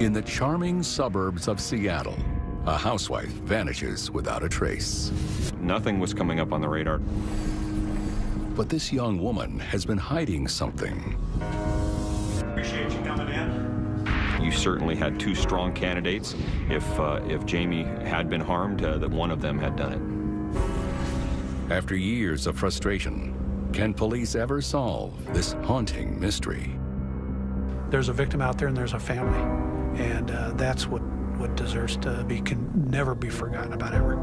In the charming suburbs of Seattle, a housewife vanishes without a trace. Nothing was coming up on the radar. But this young woman has been hiding something. Appreciate you coming in. You certainly had two strong candidates. If Jamie had been harmed, that one of them had done it. After years of frustration, can police ever solve this haunting mystery? There's a victim out there and there's a family, and that's what deserves to be, can never be forgotten about ever.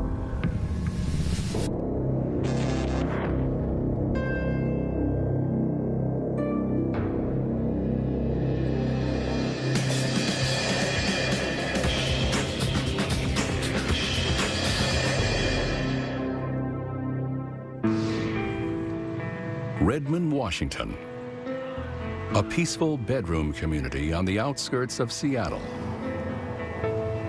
Redmond, Washington, a peaceful bedroom community on the outskirts of Seattle.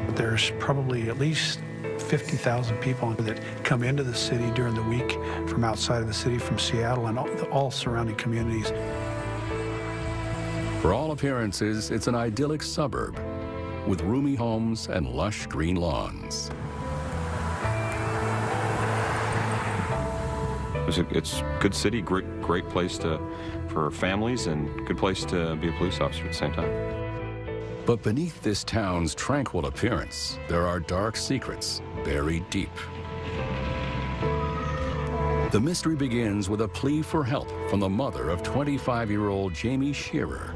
There's probably at least 50,000 people that come into the city during the week from outside of the city, from Seattle and all surrounding communities. For all appearances, it's an idyllic suburb with roomy homes and lush green lawns. It's a good city, great place for families, and good place to be a police officer at the same time. But beneath this town's tranquil appearance, there are dark secrets buried deep. The mystery begins with a plea for help from the mother of 25-year-old Jamie Shearer.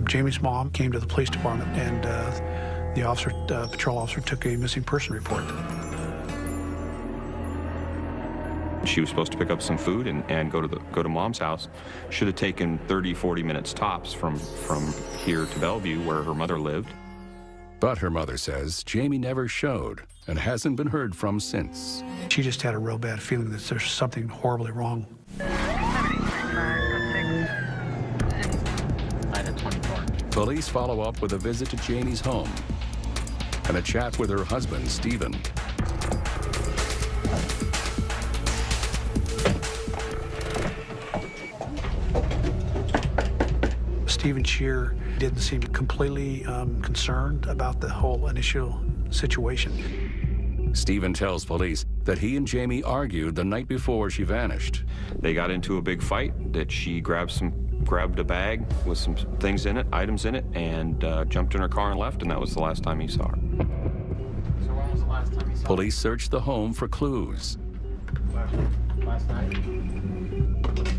Jamie's mom came to the police department, and the patrol officer took a missing person report. She was supposed to pick up some food and go to Mom's house. Should have taken 30, 40 minutes tops from here to Bellevue, where her mother lived. But her mother says Jamie never showed and hasn't been heard from since. She just had a real bad feeling that there's something horribly wrong. Police follow up with a visit to Jamie's home and a chat with her husband, Stephen. Stephen Shearer didn't seem completely concerned about the whole initial situation. Stephen tells police that he and Jamie argued the night before she vanished. They got into a big fight, that she grabbed a bag with some things in it, items in it, and jumped in her car and left, and that was the last time he saw her. So when was the last time you saw Police searched the home for clues. Last night?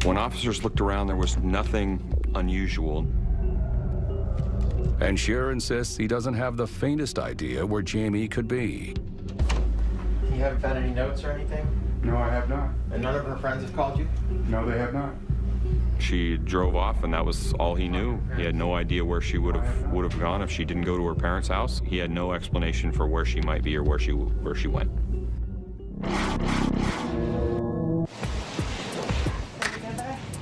When officers looked around, there was nothing unusual. And Shearer insists he doesn't have the faintest idea where Jamie could be. You haven't found any notes or anything? No, I have not. And none of her friends have called you? No, they have not. She drove off, and that was all he knew. He had no idea where she would have gone if she didn't go to her parents' house. He had no explanation for where she might be or where she went.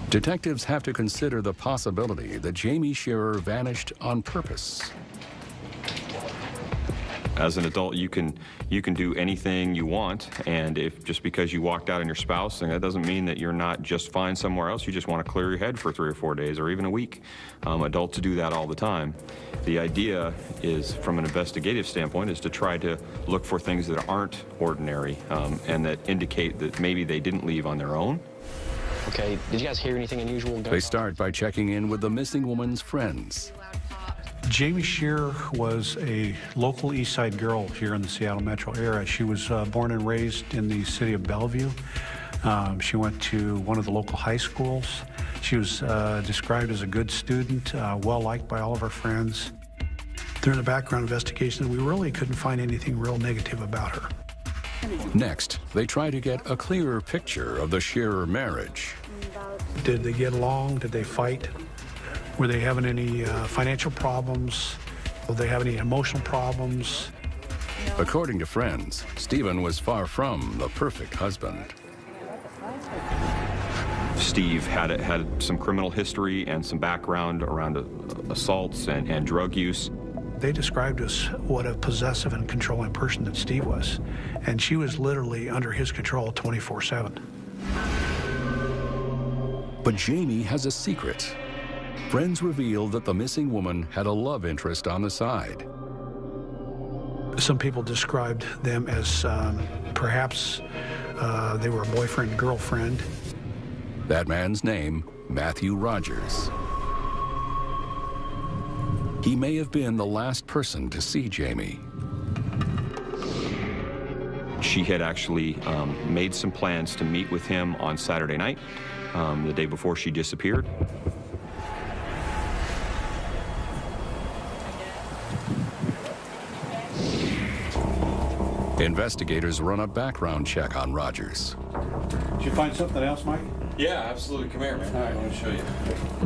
Detectives have to consider the possibility that Jamie Shearer vanished on purpose. As an adult, you can do anything you want, and if just because you walked out on your spouse, and that doesn't mean that you're not just fine somewhere else. You just want to clear your head for 3 or 4 days or even a week. Adults do that all the time. The idea is, from an investigative standpoint, is to try to look for things that aren't ordinary and that indicate that maybe they didn't leave on their own. Okay, did you guys hear anything unusual? They start by checking in with the missing woman's friends. Jamie Shearer was a local East Side girl here in the Seattle metro area. She was born and raised in the city of Bellevue. She went to one of the local high schools. She was described as a good student, well-liked by all of her friends. During the background investigation, we really couldn't find anything real negative about her. Next, they try to get a clearer picture of the Shearer marriage. Did they get along? Did they fight? Were they having any financial problems? Did they have any emotional problems? According to friends, Stephen was far from the perfect husband. Steve had some criminal history and some background around assaults and drug use. They described us what a possessive and controlling person that Steve was, and she was literally under his control 24/7. But Jamie has a secret. Friends reveal that the missing woman had a love interest on the side. Some people described them as perhaps they were a boyfriend, girlfriend. That man's name, Matthew Rogers. He may have been the last person to see Jamie. She had actually made some plans to meet with him on Saturday night, the day before she disappeared. Investigators run a background check on Rogers. Did you find something else, Mike? Yeah, absolutely. Come here, man. All right, let me show you.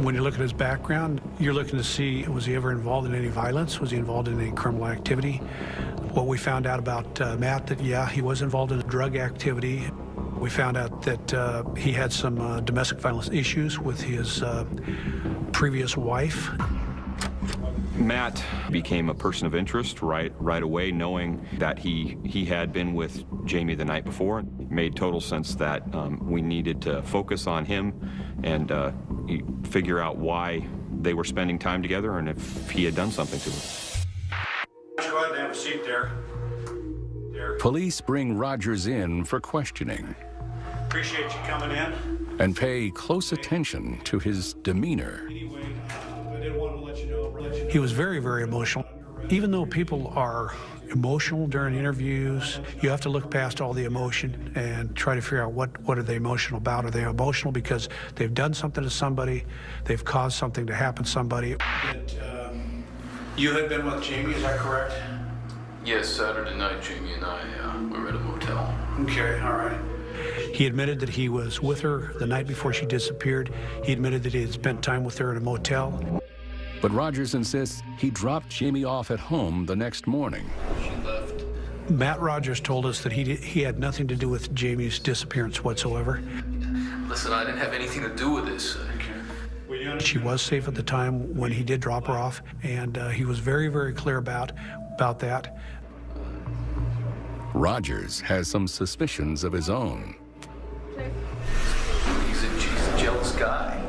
When you look at his background, you're looking to see, was he ever involved in any violence? Was he involved in any criminal activity? What we found out about Matt, that yeah, he was involved in drug activity. We found out that he had some domestic violence issues with his previous wife. Matt became a person of interest right away, knowing that he had been with Jamie the night before. It made total sense that we needed to focus on him and figure out why they were spending time together and if he had done something to her. Go ahead and have a seat there. Police bring Rogers in for questioning Appreciate you coming in. and pay close attention to his demeanor. He was very, very emotional. Even though people are emotional during interviews, you have to look past all the emotion and try to figure out what are they emotional about. Are they emotional because they've done something to somebody, they've caused something to happen to somebody? You had been with Jamie, is that correct? Yes, Saturday night, Jamie and I were at a motel. Okay, all right. He admitted that he was with her the night before she disappeared. He admitted that he had spent time with her in a motel. But Rogers insists he dropped Jamie off at home the next morning. She left. Matt Rogers told us that he had nothing to do with Jamie's disappearance whatsoever. Listen, I didn't have anything to do with this. She was safe at the time when he did drop her off, and he was very, very clear about that. Rogers has some suspicions of his own. He's a jealous guy.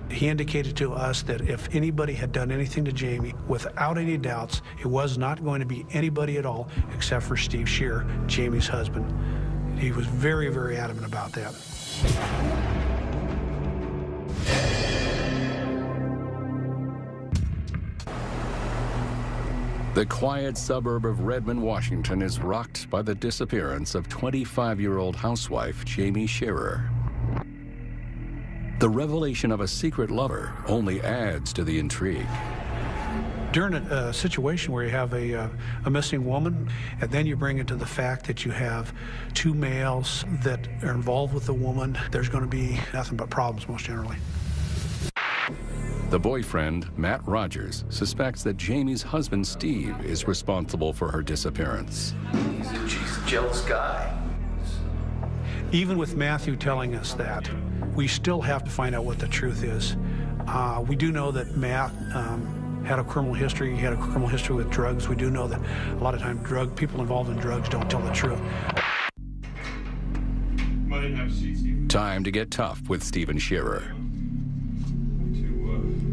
He indicated to us that if anybody had done anything to Jamie, without any doubts, it was not going to be anybody at all except for Steve Shearer, Jamie's husband. He was very, very adamant about that. The quiet suburb of Redmond, Washington is rocked by the disappearance of 25-year-old housewife Jamie Shearer. The revelation of a secret lover only adds to the intrigue. During a situation where you have a missing woman, and then you bring it to the fact that you have two males that are involved with the woman, there's going to be nothing but problems most generally. The boyfriend, Matt Rogers, suspects that Jamie's husband, Steve, is responsible for her disappearance. He's a jealous guy. Even with Matthew telling us that, we still have to find out what the truth is. We do know that Matt had a criminal history. He had a criminal history with drugs. We do know that a lot of times people involved in drugs don't tell the truth. Time to get tough with Stephen Shearer.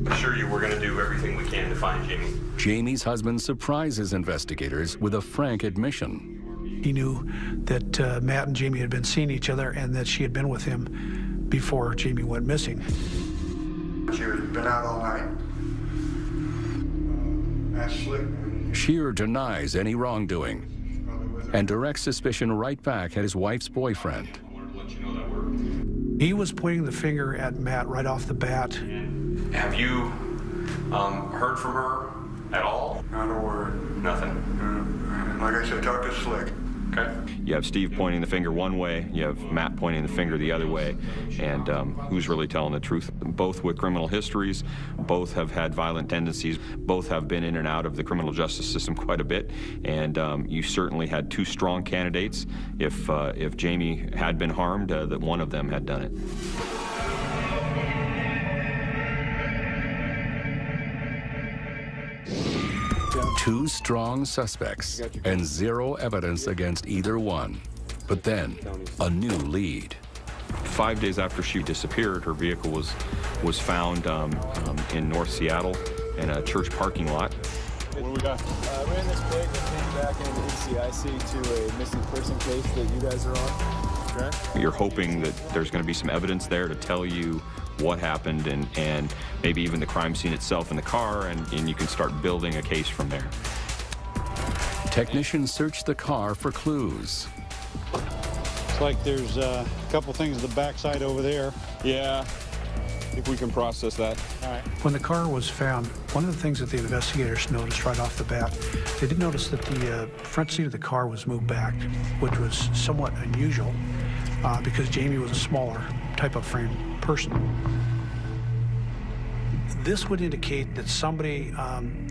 Assure you we're going to do everything we can to find Jamie. Jamie's husband surprises investigators with a frank admission. He knew that Matt and Jamie had been seeing each other and that she had been with him before Jamie went missing. She was been out all night. Matt Slick. Shearer denies any wrongdoing and directs suspicion right back at his wife's boyfriend. He was pointing the finger at Matt right off the bat. Have you heard from her at all? Not a word. Nothing. Like I said, talk to Slick. Okay. You have Steve pointing the finger one way, you have Matt pointing the finger the other way, and who's really telling the truth? Both with criminal histories, both have had violent tendencies, both have been in and out of the criminal justice system quite a bit, and you certainly had two strong candidates. If Jamie had been harmed, that one of them had done it. 2 strong suspects and 0 evidence against either one. But then, a new lead. 5 days after she disappeared, her vehicle was found in North Seattle in a church parking lot. What do we got? Ran this plate and came back in NCIC to a missing person case that you guys are on. Okay. You're hoping that there's going to be some evidence there to tell you what happened and maybe even the crime scene itself in the car, and you can start building a case from there. Technicians search the car for clues. Looks like there's a couple things on the backside over there. Yeah, I think we can process that. All right. When the car was found, one of the things that the investigators noticed right off the bat, they did notice that the front seat of the car was moved back, which was somewhat unusual because Jamie was a smaller type of frame person. This would indicate that somebody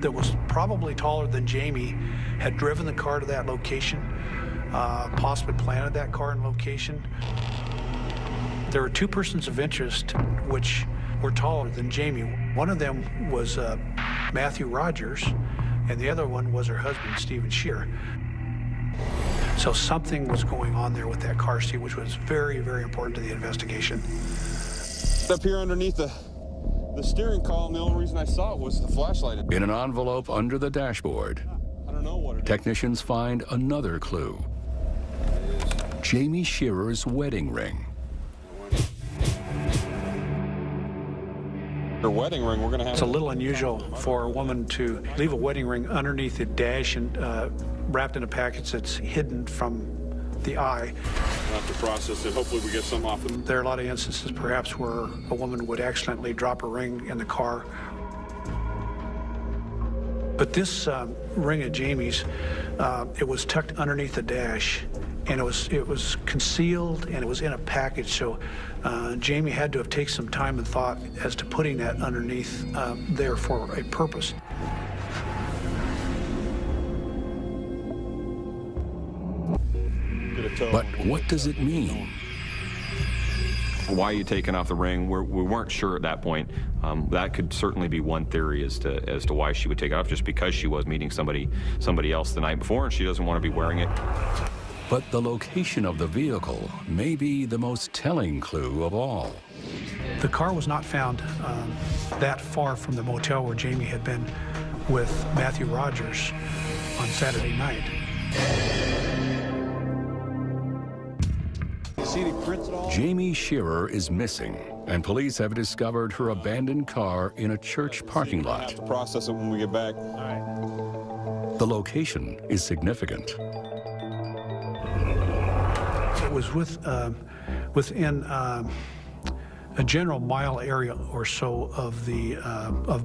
that was probably taller than Jamie had driven the car to that location, possibly planted that car in location. There were 2 persons of interest which were taller than Jamie. One of them was Matthew Rogers, and the other one was her husband, Stephen Shearer. So something was going on there with that car seat, which was very, very important to the investigation. Up here underneath the steering column, the only reason I saw it was the flashlight. In an envelope under the dashboard, I don't know what it is. technicians find another clue. Jamie Shearer's wedding ring. Her wedding ring, we're going to have... It's a little unusual for a woman to leave a wedding ring underneath the dash and wrapped in a package that's hidden from the eye. We'll have to process it. Hopefully we get some off of it. There are a lot of instances perhaps where a woman would accidentally drop a ring in the car. But this ring of Jamie's, it was tucked underneath the dash, and it was concealed, and it was in a package. So Jamie had to have taken some time and thought as to putting that underneath there for a purpose. But what does it mean? Why are you taking off the ring? We weren't sure at that point. That could certainly be one theory as to why she would take it off, just because she was meeting somebody else the night before and she doesn't want to be wearing it. But the location of the vehicle may be the most telling clue of all. The car was not found that far from the motel where Jamie had been with Matthew Rogers on Saturday night. See any prints at all? Jamie Shearer is missing, and police have discovered her abandoned car in a church parking We'll have lot. to process it when we get back. The location is significant. It was within a general mile area or so of the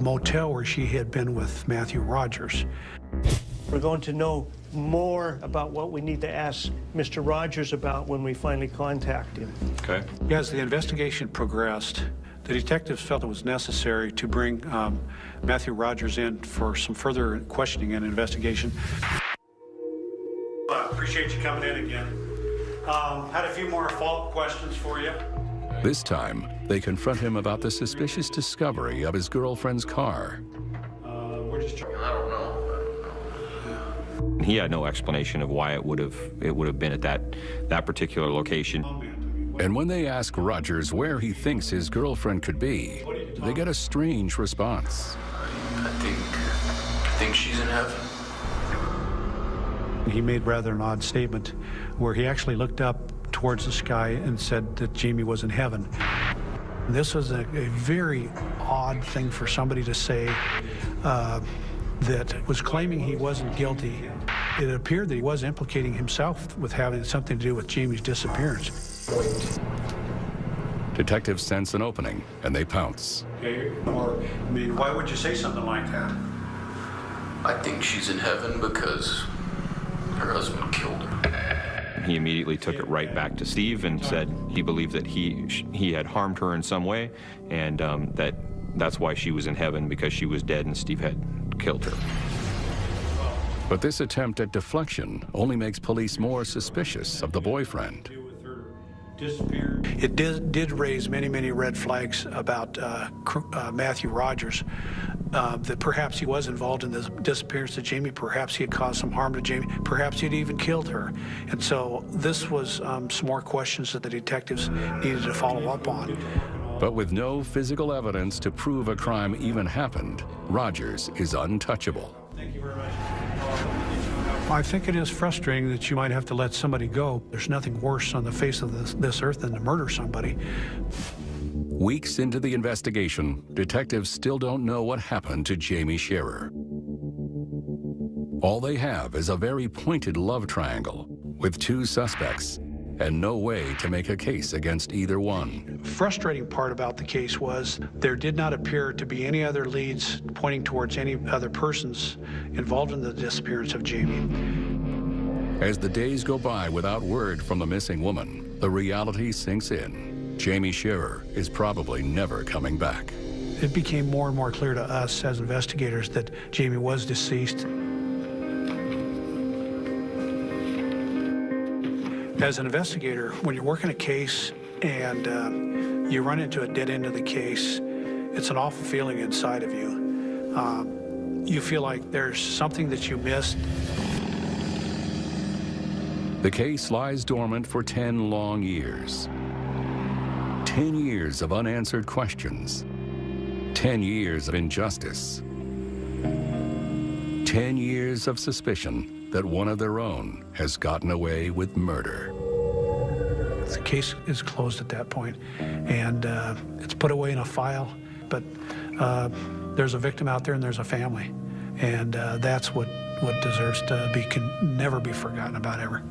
motel where she had been with Matthew Rogers. We're going to know more about what we need to ask Mr. Rogers about when we finally contact him. Okay. As the investigation progressed, the detectives felt it was necessary to bring Matthew Rogers in for some further questioning and investigation. Appreciate you coming in again. Had a few more follow-up questions for you. This time, they confront him about the suspicious discovery of his girlfriend's car. We're just trying. I don't know. He had no explanation of why it would have been at that particular location. And when they ask Rogers where he thinks his girlfriend could be, they get a strange response. I think she's in heaven. He made rather an odd statement where he actually looked up towards the sky and said that Jamie was in heaven. This was a very odd thing for somebody to say that was claiming he wasn't guilty. It appeared that he was implicating himself with having something to do with Jamie's disappearance. Detectives sense an opening, and they pounce. Okay, or, I mean, why would you say something like that? I think she's in heaven because her husband killed her. He immediately took it right back to Steve and said he believed that he had harmed her in some way, and that's why she was in heaven, because she was dead and Steve had killed her. But this attempt at deflection only makes police more suspicious of the boyfriend. It did raise many red flags about Matthew Rogers. that perhaps he was involved in the disappearance of Jamie. Perhaps he had caused some harm to Jamie. Perhaps he'd even killed her. And so this was some more questions that the detectives needed to follow up on. But with no physical evidence to prove a crime even happened, Rogers is untouchable. Thank you very much. I think it is frustrating that you might have to let somebody go. There's nothing worse on the face of this earth than to murder somebody. Weeks into the investigation, detectives still don't know what happened to Jamie Shearer. All they have is a very pointed love triangle with two suspects and no way to make a case against either one. The frustrating part about the case was there did not appear to be any other leads pointing towards any other persons involved in the disappearance of Jamie. As the days go by without word from the missing woman, the reality sinks in. Jamie Shearer is probably never coming back. It became more and more clear to us as investigators that Jamie was deceased. As an investigator, when you're working a case and you run into a dead end of the case, it's an awful feeling inside of you. You feel like there's something that you missed. The case lies dormant for 10 long years. 10 years of unanswered questions. 10 years of injustice. 10 years of suspicion that one of their own has gotten away with murder. The case is closed at that point, and it's put away in a file, but there's a victim out there and there's a family, and that's what deserves to be, can never be forgotten about ever.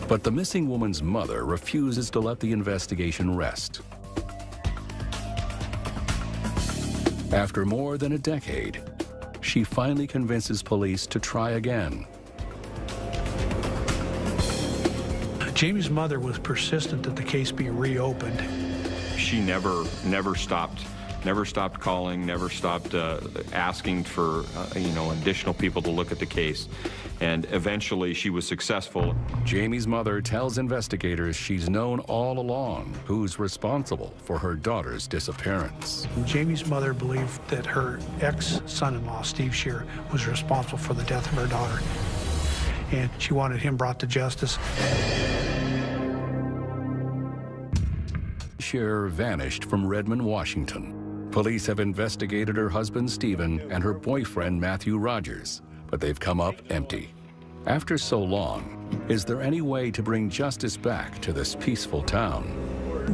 But the missing woman's mother refuses to let the investigation rest. After more than a decade, she finally convinces police to try again. Jamie's mother was persistent that the case be reopened. She never stopped calling, never stopped asking for additional people to look at the case. And eventually she was successful. Jamie's mother tells investigators she's known all along who's responsible for her daughter's disappearance. Jamie's mother believed that her ex-son-in-law, Steve Shearer, was responsible for the death of her daughter, and she wanted him brought to justice. Shearer vanished from Redmond, Washington. Police have investigated her husband, Stephen, and her boyfriend, Matthew Rogers, but they've come up empty. After so long, is there any way to bring justice back to this peaceful town?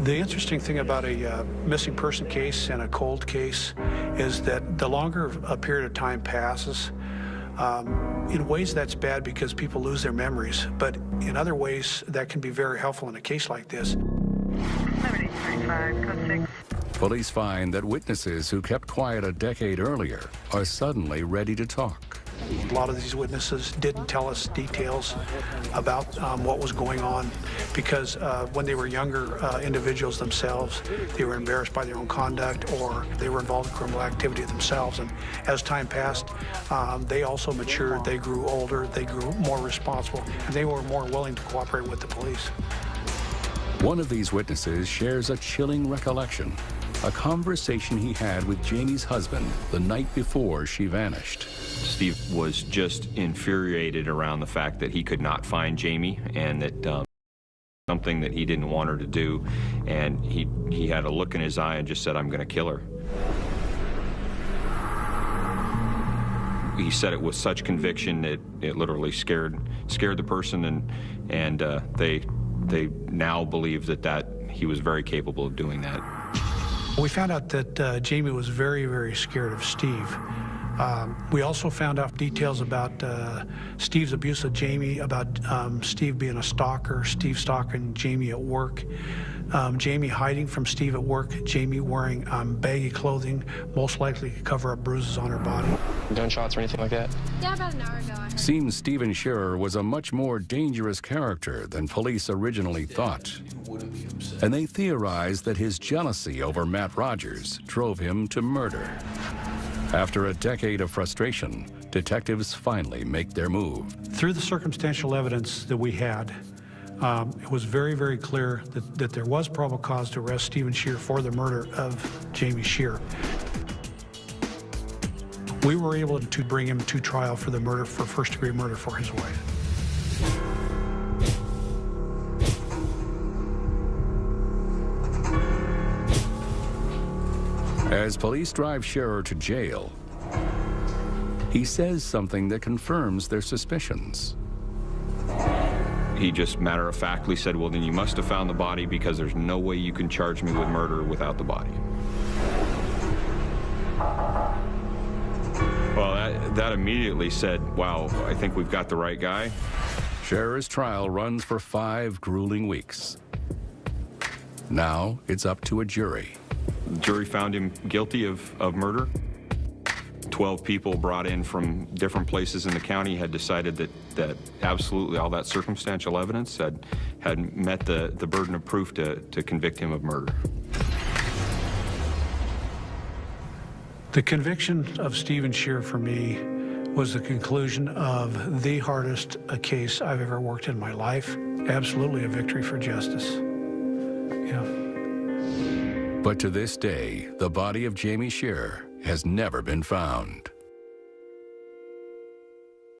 The interesting thing about a missing person case and a cold case is that the longer a period of time passes, in ways that's bad because people lose their memories, but in other ways that can be very helpful in a case like this. 7835, code 6. Police find that witnesses who kept quiet a decade earlier are suddenly ready to talk. A lot of these witnesses didn't tell us details about what was going on because when they were younger individuals themselves, they were embarrassed by their own conduct or they were involved in criminal activity themselves. And as time passed, they also matured, they grew older, they grew more responsible, and they were more willing to cooperate with the police. One of these witnesses shares a chilling recollection, a conversation he had with Jamie's husband the night before she vanished. Steve was just infuriated around the fact that he could not find Jamie and that something that he didn't want her to do, and he had a look in his eye and just said, "I'm going to kill her." He said it with such conviction that it literally scared the person, and they now believe that he was very capable of doing that. We found out that Jamie was very, very scared of Steve. We also found out details about Steve's abuse of Jamie, about Steve being a stalker, Steve stalking Jamie at work, Jamie hiding from Steve at work, Jamie wearing baggy clothing, most likely to cover up bruises on her body. Gunshots or anything like that? Yeah, about an hour ago. Seems Stephen Shearer was a much more dangerous character than police originally thought. And they theorized that his jealousy over Matt Rogers drove him to murder. After a decade of frustration, detectives finally make their move. Through the circumstantial evidence that we had, It was very, very clear that there was probable cause to arrest Stephen Scheer for the murder of Jamie Scheer. We were able to bring him to trial for the murder, for first-degree murder for his wife. As police drive Scherer to jail, he says something that confirms their suspicions. He just matter-of-factly said, well, then you must have found the body because there's no way you can charge me with murder without the body. Well, that immediately said, wow, I think we've got the right guy. Scherer's trial runs for 5 grueling weeks. Now it's up to a jury. The jury found him guilty of murder. 12 people brought in from different places in the county had decided that absolutely all that circumstantial evidence had met the burden of proof to convict him of murder. The conviction of Stephen Scheer for me was the conclusion of the hardest case I've ever worked in my life. Absolutely a victory for justice. Yeah. But to this day, the body of Jamie Scheer has never been found.